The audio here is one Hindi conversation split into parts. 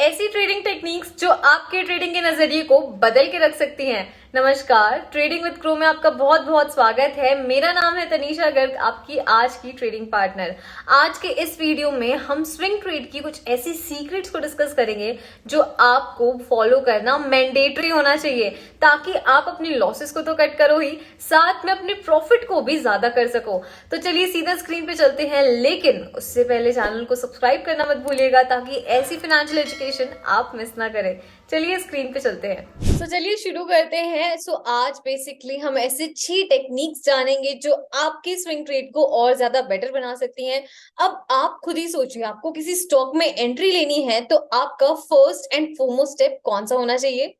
ऐसी ट्रेडिंग टेक्निक्स जो आपके ट्रेडिंग के नजरिए को बदल के रख सकती हैं। नमस्कार, ट्रेडिंग विद क्रो में आपका बहुत बहुत स्वागत है। मेरा नाम है तनीषा गर्ग, आपकी आज की ट्रेडिंग पार्टनर। आज के इस वीडियो में हम स्विंग ट्रेड की कुछ ऐसी सीक्रेट्स को डिस्कस करेंगे जो आपको फॉलो करना मैंडेटरी होना चाहिए, ताकि आप अपनी लॉसेस को तो कट करो ही, साथ में अपने प्रॉफिट को भी ज्यादा कर सको। तो चलिए सीधा स्क्रीन पे चलते हैं, लेकिन उससे पहले चैनल को सब्सक्राइब करना मत भूलिएगा, ताकि ऐसी फाइनेंशियल एजुकेशन आप मिस ना करें। चलिए स्क्रीन पे चलते हैं। तो चलिए शुरू करते हैं। आज बेसिकली हम ऐसे 6 टेक्निक्स जानेंगे जो आपके स्विंग ट्रेड को और ज्यादा बेटर बना सकती हैं। अब आप खुद ही सोचिए, आपको किसी स्टॉक में एंट्री लेनी है तो आपका फर्स्ट एंड फोरमोस्ट स्टेप कौन सा होना चाहिए?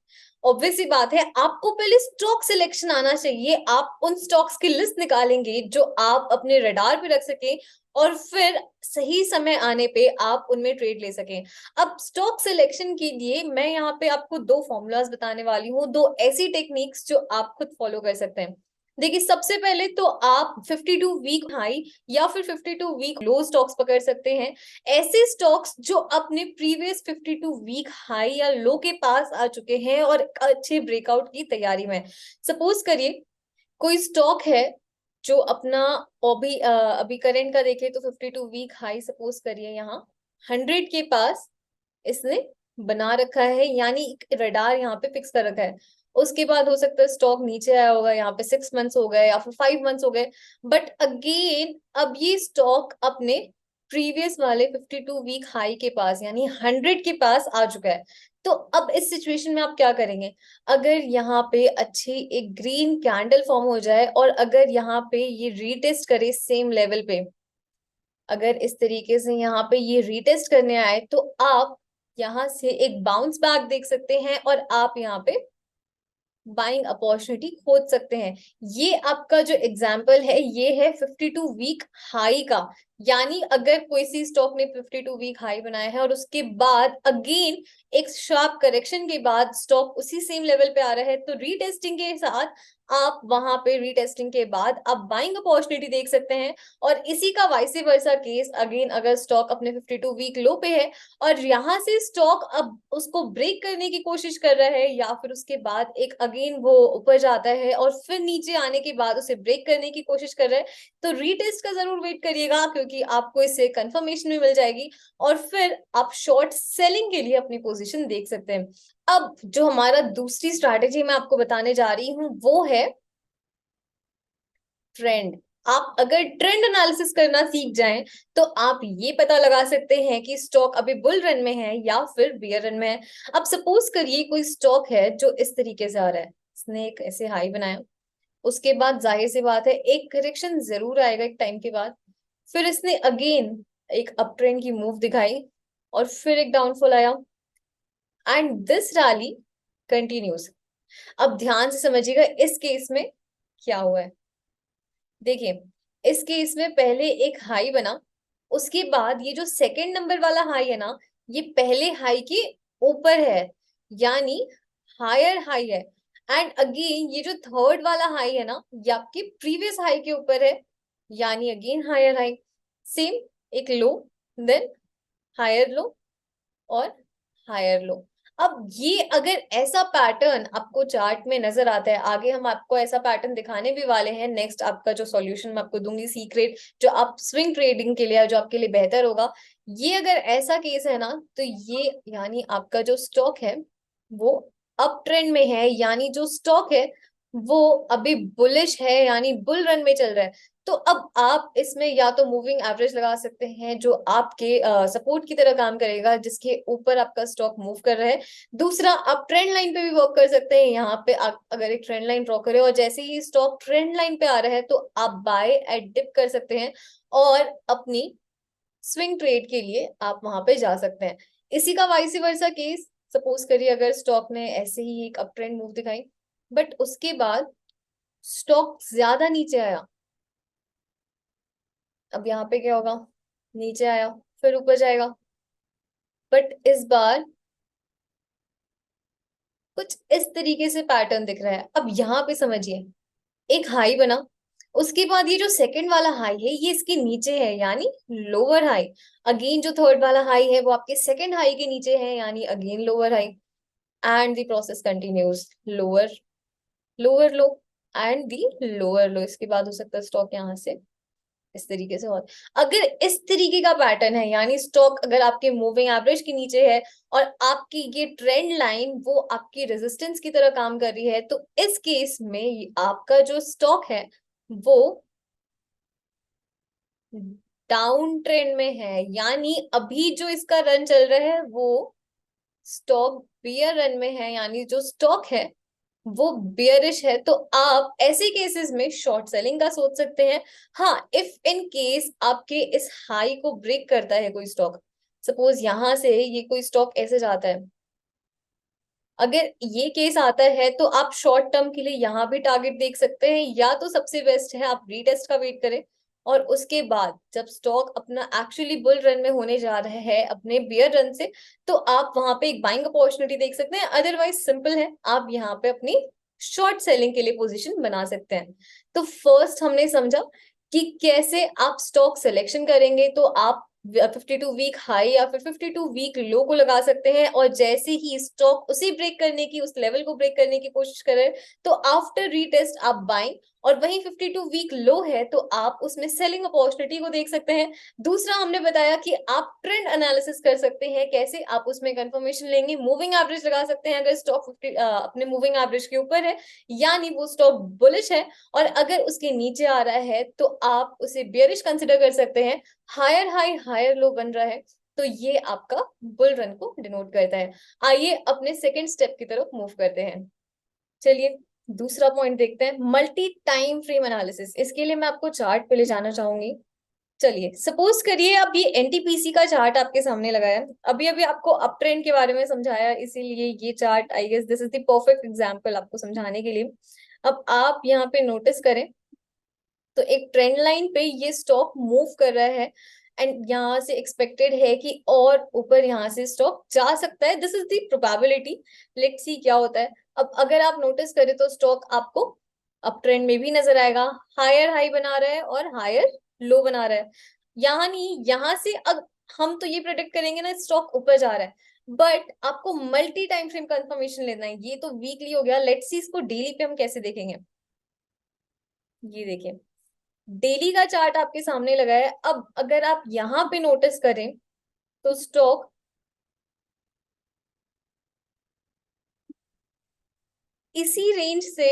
ऑब्वियस सी बात है, आपको पहले स्टॉक सिलेक्शन आना चाहिए। आप उन स्टॉक्स की लिस्ट निकालेंगे जो आप अपने रडार पे रख सके और फिर सही समय आने पे आप उनमें ट्रेड ले सकें। अब स्टॉक सिलेक्शन के लिए मैं यहाँ पे आपको 2 फॉर्मूलाज बताने वाली हूँ, 2 ऐसी टेक्निक्स जो आप खुद फॉलो कर सकते हैं। देखिए, सबसे पहले तो आप 52 वीक हाई या फिर 52 वीक लो स्टॉक्स पकड़ सकते हैं। ऐसे स्टॉक्स जो अपने प्रीवियस 52 वीक हाई या लो के पास आ चुके हैं और अच्छे ब्रेकआउट की तैयारी में। सपोज करिए कोई स्टॉक है जो अपना अभी करंट का देखें तो 52 वीक हाई सपोज करिए यहाँ 100 के पास इसने बना रखा है, यानी रडार यहाँ पे फिक्स कर रखा है। उसके बाद हो सकता है स्टॉक नीचे आया होगा, यहाँ पे 6 मंथ्स हो गए या फिर 5 मंथ्स हो गए, बट अगेन अब ये स्टॉक अपने प्रीवियस वाले 52 वीक हाई के पास यानी 100 के पास आ चुका है। तो अब इस सिचुएशन में आप क्या करेंगे? अगर यहाँ पे अच्छी एक ग्रीन कैंडल फॉर्म हो जाए और अगर यहाँ पे ये रीटेस्ट करे सेम लेवल पे, अगर इस तरीके से यहाँ पे ये रीटेस्ट करने आए तो आप यहाँ से एक बाउंस बैक देख सकते हैं और आप यहाँ पे बाइंग अपॉर्चुनिटी खोज सकते हैं। ये आपका जो एग्जाम्पल है ये है 52 वीक हाई का, यानी अगर कोई सी स्टॉक ने 52 वीक हाई बनाया है और उसके बाद अगेन एक शार्प करेक्शन के बाद स्टॉक उसी सेम लेवल पे आ रहा है, तो रीटेस्टिंग के साथ आप वहां पे रीटेस्टिंग के बाद आप बाइंग अपॉर्चुनिटी देख सकते हैं। और इसी का वाइस वर्सा केस, अगेन अगर स्टॉक अपने 52 वीक लो पे है और यहाँ से स्टॉक अब उसको ब्रेक करने की कोशिश कर रहा है या फिर उसके बाद एक अगेन वो ऊपर जाता है और फिर नीचे आने के बाद उसे ब्रेक करने की कोशिश कर रहा है, तो रीटेस्ट का जरूर वेट करिएगा, क्योंकि आपको इससे कंफर्मेशन भी मिल जाएगी और फिर आप शॉर्ट सेलिंग के लिए अपनी पोजीशन देख सकते हैं। अब जो हमारा दूसरी स्ट्रैटेजी मैं आपको बताने जा रही हूँ वो है ट्रेंड। आप अगर ट्रेंड एनालिसिस करना सीख जाएं तो आप ये पता लगा सकते हैं कि स्टॉक अभी बुल रन में है या फिर बियर रन में है। अब सपोज करिए कोई स्टॉक है जो इस तरीके से आ रहा है, इसने एक ऐसे हाई बनाया, उसके बाद जाहिर सी बात है एक करेक्शन जरूर आएगा एक टाइम के बाद, फिर इसने अगेन एक अप ट्रेंड की मूव दिखाई और फिर एक डाउनफॉल आया एंड दिस रैली कंटिन्यूज। अब ध्यान से समझिएगा इस केस में क्या हुआ है। देखिए, इस केस में पहले एक हाई बना, उसके बाद ये जो सेकंड नंबर वाला हाई है ना, ये पहले हाई के ऊपर है, यानी हायर हाई है। एंड अगेन ये जो थर्ड वाला हाई है ना, ये आपके प्रीवियस हाई के ऊपर है, यानी अगेन हायर हाई। सेम एक लो, देन हायर लो और हायर लो। अब ये अगर ऐसा पैटर्न आपको चार्ट में नजर आता है, आगे हम आपको ऐसा पैटर्न दिखाने भी वाले हैं। नेक्स्ट आपका जो सॉल्यूशन मैं आपको दूंगी सीक्रेट, जो आप स्विंग ट्रेडिंग के लिए जो आपके लिए बेहतर होगा, ये अगर ऐसा केस है ना, तो ये यानी आपका जो स्टॉक है वो अप ट्रेंड में है, यानी जो स्टॉक है वो अभी बुलिश है, यानी बुल रन में चल रहा है। तो अब आप इसमें या तो मूविंग एवरेज लगा सकते हैं जो आपके सपोर्ट की तरह काम करेगा, जिसके ऊपर आपका स्टॉक मूव कर रहा है। दूसरा, आप ट्रेंड लाइन पे भी वर्क कर सकते हैं। यहाँ पे आप अगर एक ट्रेंड लाइन ड्रॉ करें और जैसे ही स्टॉक ट्रेंड लाइन पे आ रहा है तो आप बाय एट डिप कर सकते हैं और अपनी स्विंग ट्रेड के लिए आप वहां पे जा सकते हैं। इसी का वाइस वर्सा केस, सपोज करिए अगर स्टॉक ने ऐसे ही एक अप ट्रेंड मूव दिखाई, बट उसके बाद स्टॉक ज्यादा नीचे आया, अब यहाँ पे क्या होगा? नीचे आया फिर ऊपर जाएगा, बट इस बार कुछ इस तरीके से पैटर्न दिख रहा है। अब यहाँ पे समझिए, एक हाई बना, उसके बाद ये जो सेकंड वाला हाई है ये इसके नीचे है यानी लोअर हाई। अगेन जो थर्ड वाला हाई है वो आपके सेकंड हाई के नीचे है यानी again lower high. And the process continues, lower lower low and the lower लो। इसके बाद हो सकता है स्टॉक यहाँ से इस तरीके से। और अगर इस तरीके का पैटर्न है यानी स्टॉक अगर आपके मूविंग एवरेज के नीचे है और आपकी ये ट्रेंड लाइन वो आपकी रेजिस्टेंस की तरह काम कर रही है, तो इस केस में आपका जो स्टॉक है वो डाउन ट्रेंड में है। यानी अभी जो इसका रन चल रहा है वो स्टॉक बियर रन में है, यानी जो स्टॉक है वो बियरिश है। तो आप ऐसे केसेस में शॉर्ट सेलिंग का सोच सकते हैं। हाँ, इफ इन केस आपके इस हाई को ब्रेक करता है कोई स्टॉक, सपोज यहां से ये कोई स्टॉक ऐसे जाता है, अगर ये केस आता है तो आप शॉर्ट टर्म के लिए यहाँ भी टारगेट देख सकते हैं, या तो सबसे बेस्ट है आप रीटेस्ट का वेट करें और उसके बाद जब स्टॉक अपना एक्चुअली बुल रन में होने जा रहा है अपने बियर रन से, तो आप वहां पे एक बाइंग अपॉर्चुनिटी देख सकते हैं। अदरवाइज सिंपल है, आप यहाँ पे अपनी शॉर्ट सेलिंग के लिए पोजीशन बना सकते हैं। तो फर्स्ट हमने समझा कि कैसे आप स्टॉक सिलेक्शन करेंगे। तो आप 52 वीक हाई या फिर 52 वीक लो को लगा सकते हैं, और जैसे ही स्टॉक उसी ब्रेक करने की, उस लेवल को ब्रेक करने की कोशिश करे तो आफ्टर रीटेस्ट आप बाइंग, और वहीं 52 वीक लो है तो आप उसमें सेलिंग अपॉर्चुनिटी को देख सकते हैं। दूसरा हमने बताया कि आप ट्रेंड एनालिसिस कर सकते हैं, कैसे आप उसमें कंफर्मेशन लेंगे, मूविंग एवरेज लगा सकते हैं अगर स्टॉक 50 अपने मूविंग एवरेज के ऊपर है यानी वो स्टॉक बुलिश है, और अगर उसके नीचे आ रहा है तो आप उसे बेयरिश कंसिडर कर सकते हैं। हायर हाई हायर लो बन रहा है तो ये आपका बुल रन को डिनोट करता है। आइए अपने सेकंड स्टेप की तरफ मूव करते हैं। चलिए दूसरा पॉइंट देखते हैं, मल्टी टाइम फ्रेम एनालिसिस। इसके लिए मैं आपको चार्ट पे ले जाना चाहूंगी। चलिए सपोज करिए अब ये एनटीपीसी का चार्ट आपके सामने लगाया, अभी अभी आपको अप ट्रेंड के बारे में समझाया, इसीलिए ये chart I guess this is the perfect example आपको समझाने के लिए। अब आप यहाँ पे नोटिस करें तो एक ट्रेंड लाइन पे ये स्टॉक मूव कर रहा है, एंड यहाँ से एक्सपेक्टेड है कि और ऊपर यहाँ से स्टॉक जा सकता है। This is the probability, let's see क्या होता है। अब अगर आप नोटिस करें तो स्टॉक आपको अप ट्रेंड में भी नजर आएगा, हायर हाई बना रहा है और हायर लो बना रहा है। यहाँ नहीं, यहाँ से अब हम तो ये प्रेडिक्ट करेंगे ना स्टॉक ऊपर जा रहा है, बट आपको मल्टी टाइम फ्रेम कंफर्मेशन लेना है। ये तो वीकली हो गया, लेट्स सी इसको डेली पे हम कैसे देखेंगे। ये देखिए डेली का चार्ट आपके सामने लगा है। अब अगर आप यहाँ पे नोटिस करें तो स्टॉक इसी रेंज से,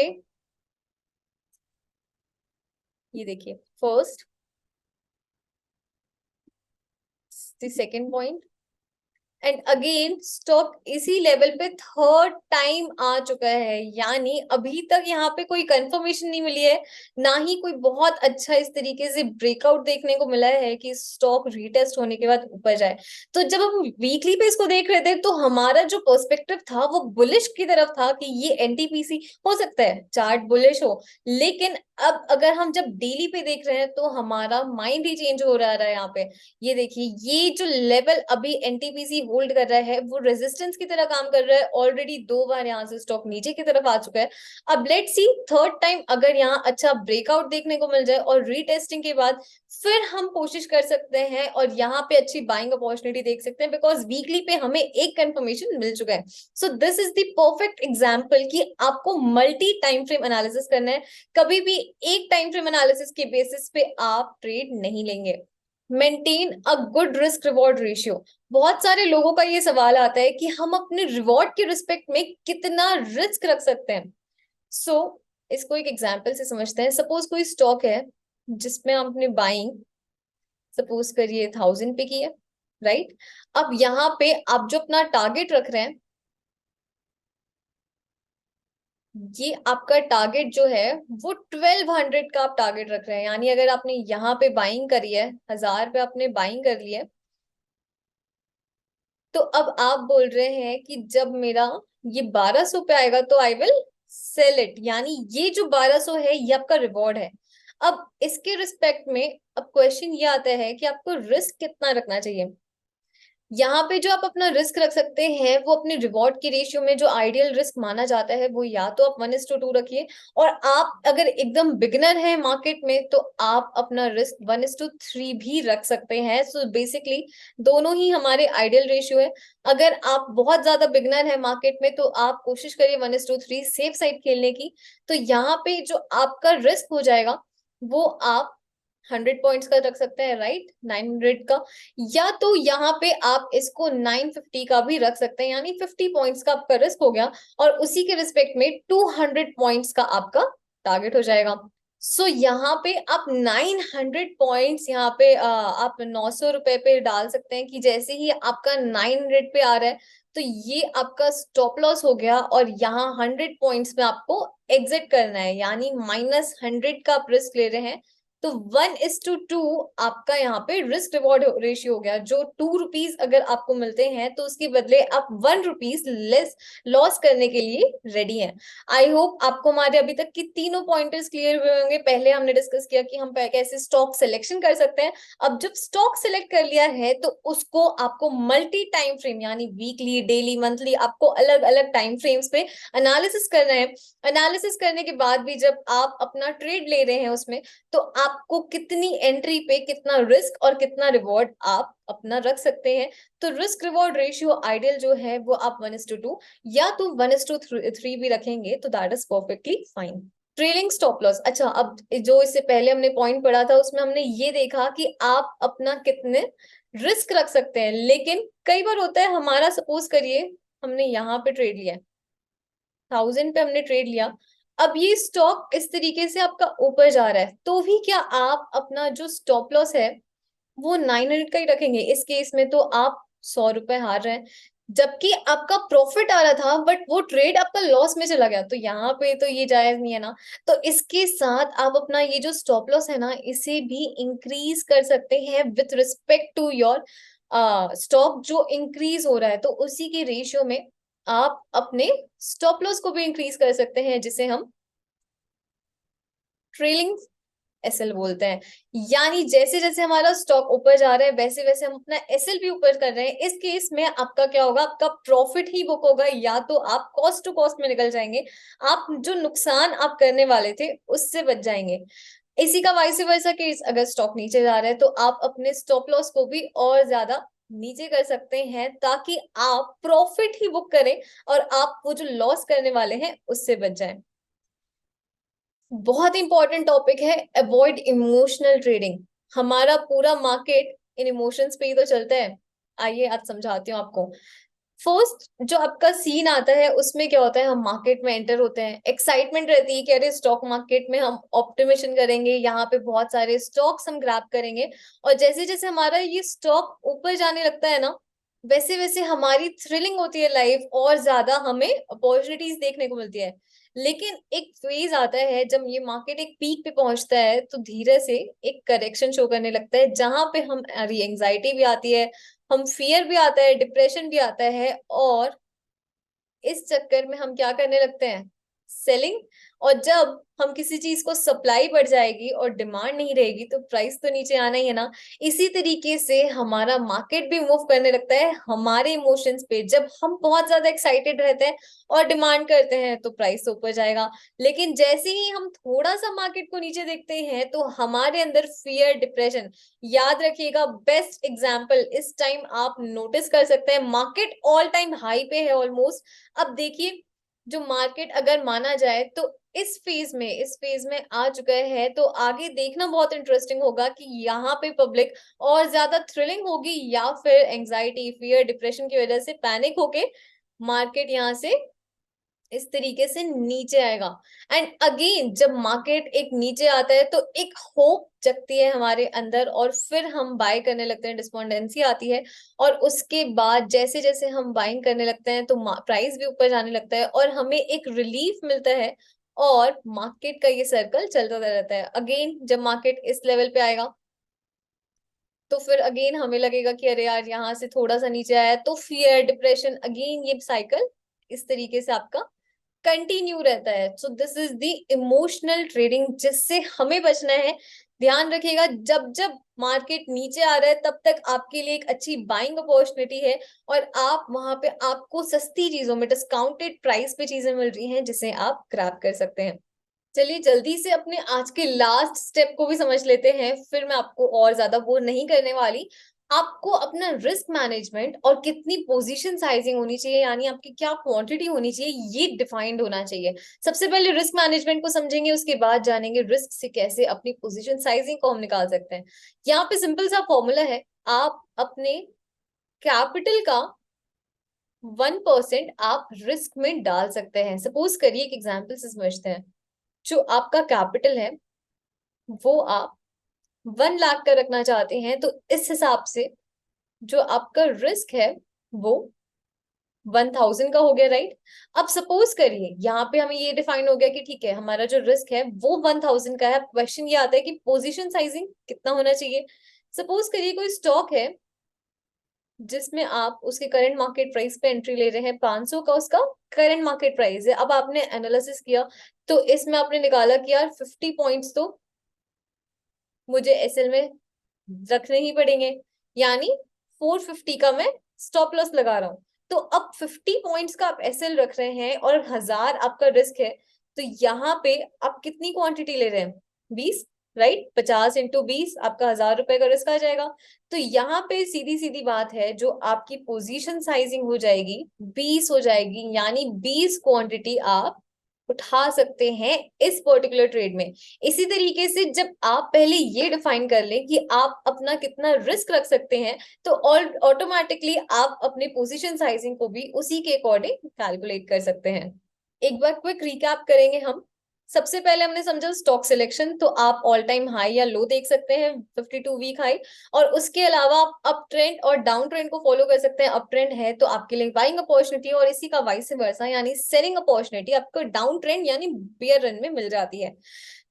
ये देखिए first second point and again stock इसी लेवल पे थर्ड टाइम आ चुका है। यानी अभी तक यहाँ पे कोई कंफर्मेशन नहीं मिली है, ना ही कोई बहुत अच्छा इस तरीके से ब्रेकआउट देखने को मिला है कि स्टॉक रीटेस्ट होने के बाद ऊपर जाए। तो जब हम वीकली पे इसको देख रहे थे तो हमारा जो पर्सपेक्टिव था वो बुलिश की तरफ था कि ये एनटीपीसी हो सकता है चार्ट बुलिश हो। लेकिन अब अगर हम जब डेली पे देख रहे हैं तो हमारा माइंड ही चेंज हो रहा है यहाँ पे। ये देखिए ये जो लेवल अभी एनटीपीसी होल्ड कर रहा है वो रेजिस्टेंस की तरह काम कर रहा है। ऑलरेडी 2 बार यहाँ से स्टॉक नीचे की तरफ आ चुका है। अब लेट्स सी थर्ड टाइम अगर यहाँ अच्छा ब्रेकआउट देखने को मिल जाए और रीटेस्टिंग के बाद फिर हम कोशिश कर सकते हैं और यहाँ पे अच्छी बाइंग अपॉर्चुनिटी देख सकते हैं, बिकॉज वीकली पे हमें एक कंफर्मेशन मिल चुका है। So this is the perfect example कि आपको मल्टी टाइम फ्रेम एनालिसिस करना है। कभी भी एक टाइम फ्रेम एनालिसिस के बेसिस पे आप ट्रेड नहीं लेंगे। Maintain a good risk reward ratio. बहुत सारे लोगों का ये सवाल आता है कि हम अपने रिवॉर्ड के रिस्पेक्ट में कितना रिस्क रख सकते हैं। सो इसको एक एग्जांपल से समझते हैं। सपोज कोई स्टॉक है जिसमें आपने बाइंग सपोज करिए 1000 पे की है, राइट। अब यहाँ पे आप जो अपना टारगेट रख रहे हैं, ये आपका टारगेट जो है वो 1200 का आप टारगेट रख रहे हैं। यानी अगर आपने यहाँ पे बाइंग करी है 1000 पे आपने बाइंग कर लिया है, तो अब आप बोल रहे हैं कि जब मेरा ये 1200 पे आएगा तो आई विल सेल इट। यानी ये जो 1200 है ये आपका रिवॉर्ड है। अब इसके रिस्पेक्ट में अब क्वेश्चन ये आता है कि आपको रिस्क कितना रखना चाहिए। यहाँ पे जो आप अपना रिस्क रख सकते हैं वो अपने रिवॉर्ड की रेशियो में जो आइडियल रिस्क माना जाता है वो या तो आप 1:2 रखिए, और आप अगर एकदम बिगनर है मार्केट में तो आप अपना रिस्क 1:3 भी रख सकते हैं। सो बेसिकली दोनों ही हमारे आइडियल रेशियो है। अगर आप बहुत ज्यादा बिगनर है मार्केट में तो आप कोशिश करिए 1:3 सेफ साइड खेलने की। तो यहाँ पे जो आपका रिस्क हो जाएगा वो आप 100 पॉइंट्स का रख सकते हैं, राइट, 900 का। या तो यहाँ पे आप इसको 950 का भी रख सकते हैं, यानी 50 पॉइंट्स का आपका रिस्क हो गया, और उसी के रिस्पेक्ट में 200 पॉइंट्स का आपका टारगेट हो जाएगा। सो यहाँ पे आप 900 पॉइंट्स, यहाँ पे आप 900 रुपए पे डाल सकते हैं कि जैसे ही आपका 900 पे आ रहा है तो ये आपका स्टॉप लॉस हो गया, और यहाँ 100 पॉइंट्स में आपको एग्जिट करना है, यानी -100 का आप रिस्क ले रहे हैं। तो 1:2 आपका यहाँ पे रिस्क रिवॉर्ड रेशियो हो गया। जो ₹2 अगर आपको मिलते हैं तो उसके बदले आप ₹1 लेस लॉस करने के लिए रेडी हैं। आई होप आपको हमारे अभी तक की तीनों पॉइंटर्स क्लियर हुए होंगे। पहले हमने डिस्कस किया कि हम कैसे स्टॉक सिलेक्शन कर सकते हैं। अब जब स्टॉक सिलेक्ट कर लिया है तो उसको आपको मल्टी टाइम फ्रेम, यानी वीकली, डेली, मंथली, आपको अलग अलग टाइम फ्रेम्स पे एनालिसिस करना है। एनालिसिस करने के बाद भी जब आप अपना ट्रेड ले रहे हैं उसमें, तो आपको कितनी एंट्री पे कितना रिस्क और कितना रिवॉर्ड आप अपना रख सकते हैं। तो रिस्क रिवॉर्ड रेशियो आइडियल जो है वो आप 1:2 या तो 1:3 भी रखेंगे तो that is perfectly fine. Trailing stop loss, अच्छा, अब जो इससे पहले हमने पॉइंट पढ़ा था उसमें हमने ये देखा कि आप अपना कितने रिस्क रख सकते हैं, लेकिन कई बार होता है हमारा, सपोज करिए हमने यहाँ पे ट्रेड लिया, 1000 पे हमने ट्रेड लिया, अब ये स्टॉक इस तरीके से आपका ऊपर जा रहा है, तो भी क्या आप अपना जो स्टॉप लॉस है वो 900 का ही रखेंगे? इस केस में तो आप 100 रुपए हार रहे हैं, जबकि आपका प्रॉफिट आ रहा था, बट वो ट्रेड आपका लॉस में चला गया, तो यहाँ पे तो ये जायज नहीं है ना। तो इसके साथ आप अपना ये जो स्टॉप लॉस है ना इसे भी इंक्रीज कर सकते हैं with respect to your stock जो इंक्रीज हो रहा है, तो उसी के रेशियो में आप अपने स्टॉप लॉस को भी इंक्रीज कर सकते हैं, जिसे हम ट्रेलिंग एसएल बोलते हैं। यानी जैसे जैसे हमारा स्टॉक ऊपर जा रहा है वैसे वैसे हम अपना एसएल भी ऊपर कर रहे हैं। इस केस में आपका क्या होगा, आपका प्रॉफिट ही बुक होगा, या तो आप कॉस्ट टू कॉस्ट में निकल जाएंगे, आप जो नुकसान आप करने वाले थे उससे बच जाएंगे। इसी का वाइस वर्सा केस, अगर स्टॉक नीचे जा रहा है तो आप अपने स्टॉप लॉस को भी और ज्यादा नीचे कर सकते हैं, ताकि आप प्रॉफिट ही बुक करें और आप वो जो लॉस करने वाले हैं उससे बच जाएं। बहुत इंपॉर्टेंट टॉपिक है, अवॉइड इमोशनल ट्रेडिंग। हमारा पूरा मार्केट इन इमोशंस पे ही तो चलता है। आइए आज समझाती हूँ आपको। फर्स्ट जो आपका सीन आता है उसमें क्या होता है, हम मार्केट में एंटर होते हैं, एक्साइटमेंट रहती है कि अरे स्टॉक मार्केट में हम ऑप्टिमिशन करेंगे, यहाँ पे बहुत सारे स्टॉक्स हम ग्रैब करेंगे, और जैसे जैसे हमारा ये स्टॉक ऊपर जाने लगता है ना, वैसे वैसे हमारी थ्रिलिंग होती है लाइफ, और ज्यादा हमें अपॉर्चुनिटीज देखने को मिलती है। लेकिन एक फेज आता है जब ये मार्केट एक पीक पे पहुंचता है तो धीरे से एक करेक्शन शो करने लगता है, जहां पे हम एंजाइटी भी आती है, हम फियर भी आता है, डिप्रेशन भी आता है, और इस चक्कर में हम क्या करने लगते हैं, सेलिंग। और जब हम किसी चीज को सप्लाई बढ़ जाएगी और डिमांड नहीं रहेगी तो प्राइस तो नीचे आना ही है ना। इसी तरीके से हमारा मार्केट भी मूव करने लगता है हमारे इमोशंस पे। जब हम बहुत ज्यादा एक्साइटेड रहते हैं और डिमांड करते हैं तो प्राइस तो ऊपर जाएगा, लेकिन जैसे ही हम थोड़ा सा मार्केट को नीचे देखते हैं तो हमारे अंदर फियर, डिप्रेशन। याद रखिएगा, बेस्ट एग्जाम्पल इस टाइम आप नोटिस कर सकते हैं, मार्केट ऑल टाइम हाई पे है ऑलमोस्ट। अब देखिए, जो मार्केट अगर माना जाए तो इस फेज में आ चुका है, तो आगे देखना बहुत इंटरेस्टिंग होगा कि यहाँ पे पब्लिक और ज्यादा थ्रिलिंग होगी, या फिर एंजाइटी, फियर, डिप्रेशन की वजह से पैनिक होके मार्केट यहाँ से इस तरीके से नीचे आएगा। एंड अगेन जब मार्केट एक नीचे आता है तो एक होप जगती है हमारे अंदर, और फिर हम बाय करने लगते हैं, डिस्पोंडेंसी आती है, और उसके बाद जैसे जैसे हम बाइंग करने लगते हैं तो प्राइस भी ऊपर जाने लगता है और हमें एक रिलीफ मिलता है, और मार्केट का ये सर्कल चलता रहता है। अगेन जब मार्केट इस लेवल पे आएगा तो फिर अगेन हमें लगेगा कि अरे यार यहाँ से थोड़ा सा नीचे आया, तो फियर, डिप्रेशन, अगेन ये साइकिल इस तरीके से आपका कंटिन्यू रहता है। So this is the emotional trading जिससे हमें बचना है। ध्यान रखिएगा, जब जब मार्केट नीचे आ रहा है तब तक आपके लिए एक अच्छी बाइंग अपॉर्चुनिटी है और आप वहां पे आपको सस्ती चीजों में डिस्काउंटेड प्राइस पे चीजें मिल रही हैं जिसे आप ग्रैब कर सकते हैं। चलिए जल्दी से अपने आज के लास्ट स्टेप को भी समझ लेते हैं, फिर मैं आपको और ज्यादा बोर नहीं करने वाली। आपको अपना रिस्क मैनेजमेंट और कितनी पोजीशन साइजिंग होनी चाहिए, यानी आपकी क्या क्वांटिटी होनी चाहिए, ये डिफाइंड होना चाहिए। सबसे पहले रिस्क मैनेजमेंट को समझेंगे, उसके बाद जानेंगे रिस्क से कैसे अपनी पोजीशन साइजिंग को हम निकाल सकते हैं। यहाँ पे सिंपल सा फॉर्मूला है, आप अपने कैपिटल का 1% आप रिस्क में डाल सकते हैं। सपोज करिए एक एग्जाम्पल से समझते हैं, जो आपका कैपिटल है वो आप 1 लाख का रखना चाहते हैं, तो इस हिसाब से जो आपका रिस्क है वो 1000 का हो गया, राइट। अब सपोज करिए यहाँ पे हमें ये डिफाइन हो गया कि ठीक है हमारा जो रिस्क है वो 1000 का है। क्वेश्चन ये आता है कि पोजीशन साइजिंग कितना होना चाहिए। सपोज करिए कोई स्टॉक है जिसमें आप उसके करंट मार्केट प्राइस पे एंट्री ले रहे हैं, 500 का उसका करंट मार्केट प्राइस है। अब आपने एनालिसिस किया तो इसमें आपने निकाला कि यार 50 पॉइंट्स तो मुझे एसएल में रखने ही पड़ेंगे, यानी 450 का मैं स्टॉप लॉस लगा रहा हूं। तो अब 50 पॉइंट्स का आप एसएल रख रहे हैं और 1000 आपका रिस्क है, तो यहाँ पे आप कितनी क्वांटिटी ले रहे हैं, 20, राइट। 50 इंटू 20 आपका 1000 रुपए का रिस्क आ जाएगा। तो यहाँ पे सीधी सीधी बात है, जो आपकी पोजीशन साइजिंग हो जाएगी 20 हो जाएगी, यानी 20 क्वांटिटी आप उठा सकते हैं इस पर्टिकुलर ट्रेड में। इसी तरीके से जब आप पहले ये डिफाइन कर लें कि आप अपना कितना रिस्क रख सकते हैं, तो ऑटोमेटिकली आप अपने पोजीशन साइजिंग को भी उसी के अकॉर्डिंग कैलकुलेट कर सकते हैं। एक बार क्विक रिकैप करेंगे हम। सबसे पहले हमने समझा स्टॉक सिलेक्शन, तो आप ऑल टाइम हाई या लो देख सकते हैं, 52 वीक हाई, और उसके अलावा आप अप ट्रेंड और डाउन ट्रेंड को फॉलो कर सकते हैं। अप ट्रेंड है तो आपके लिए बाइंग अपॉर्चुनिटी, और इसी का वाइस वर्सा यानी सेलिंग अपॉर्चुनिटी आपको डाउन ट्रेंड यानी बियर रन में मिल जाती है।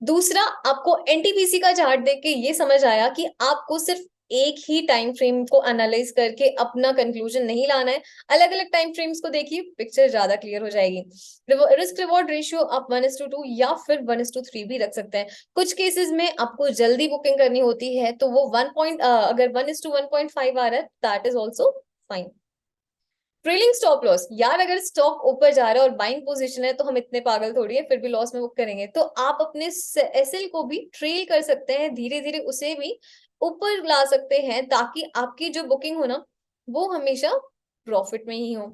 दूसरा, आपको एनटीपीसी का चार्ट देख के ये समझ आया कि आपको सिर्फ एक ही टाइम फ्रेम को एनालाइज करके अपना कंक्लूजन नहीं लाना है, अलग अलग टाइम फ्रेम्स को देखिए, पिक्चर ज्यादा क्लियर हो जाएगी। रिस्क रिवॉर्ड रेशियो आप 1:2 या फिर 1:3 भी रख सकते हैं। कुछ केसेस में आपको जल्दी बुकिंग करनी होती है तो वो अगर 1:1.5 आ रहा है, that is also fine. Trailing stop loss, यार अगर स्टॉक ऊपर जा रहा है और बाइंग पोजीशन है तो हम इतने पागल थोड़ी है फिर भी लॉस में बुक करेंगे, तो आप अपने एसएल को भी ट्रेल कर सकते हैं, धीरे धीरे उसे भी ऊपर ला सकते हैं, ताकि आपकी जो बुकिंग हो ना वो हमेशा प्रॉफिट में ही हो।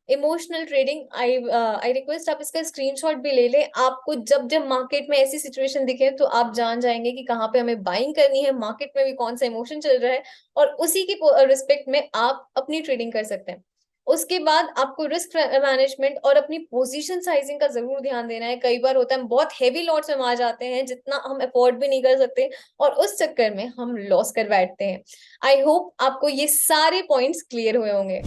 इमोशनल ट्रेडिंग, आई रिक्वेस्ट आप इसका स्क्रीनशॉट भी ले लें। आपको जब जब मार्केट में ऐसी सिचुएशन दिखे तो आप जान जाएंगे कि कहाँ पे हमें बाइंग करनी है, मार्केट में भी कौन सा इमोशन चल रहा है, और उसी के रिस्पेक्ट में आप अपनी ट्रेडिंग कर सकते हैं। उसके बाद आपको रिस्क मैनेजमेंट और अपनी पोजीशन साइजिंग का जरूर ध्यान देना है। कई बार होता है हम बहुत हेवी लॉट्स में आ जाते हैं जितना हम अफोर्ड भी नहीं कर सकते, और उस चक्कर में हम लॉस कर बैठते हैं। आई होप आपको ये सारे पॉइंट्स क्लियर हुए होंगे।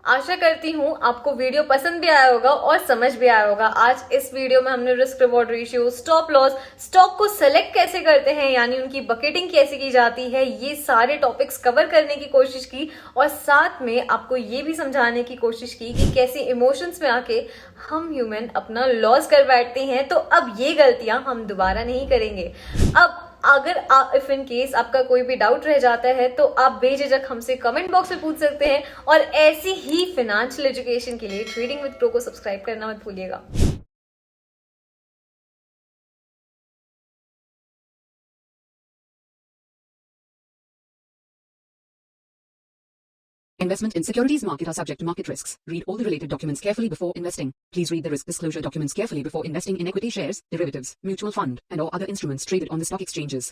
आशा करती हूँ आपको वीडियो पसंद भी आया होगा और समझ भी आया होगा। आज इस वीडियो में हमने risk reward ratio, stop loss, stock को सेलेक्ट कैसे करते हैं यानी उनकी बकेटिंग कैसे की जाती है, ये सारे टॉपिक्स कवर करने की कोशिश की, और साथ में आपको ये भी समझाने की कोशिश की कि कैसे इमोशंस में आके हम ह्यूमन अपना लॉस कर बैठते हैं। तो अब ये गलतियां हम दोबारा नहीं करेंगे। अब अगर इफ इन केस आपका कोई भी डाउट रह जाता है तो आप बेझिझक हमसे कमेंट बॉक्स में पूछ सकते हैं, और ऐसी ही फाइनेंशियल एजुकेशन के लिए ट्रेडिंग विद प्रो को सब्सक्राइब करना मत भूलिएगा। Investment in securities market are subject to market risks. Read all the related documents carefully before investing. Please read the risk disclosure documents carefully before investing in equity shares, derivatives, mutual fund, and or other instruments traded on the stock exchanges.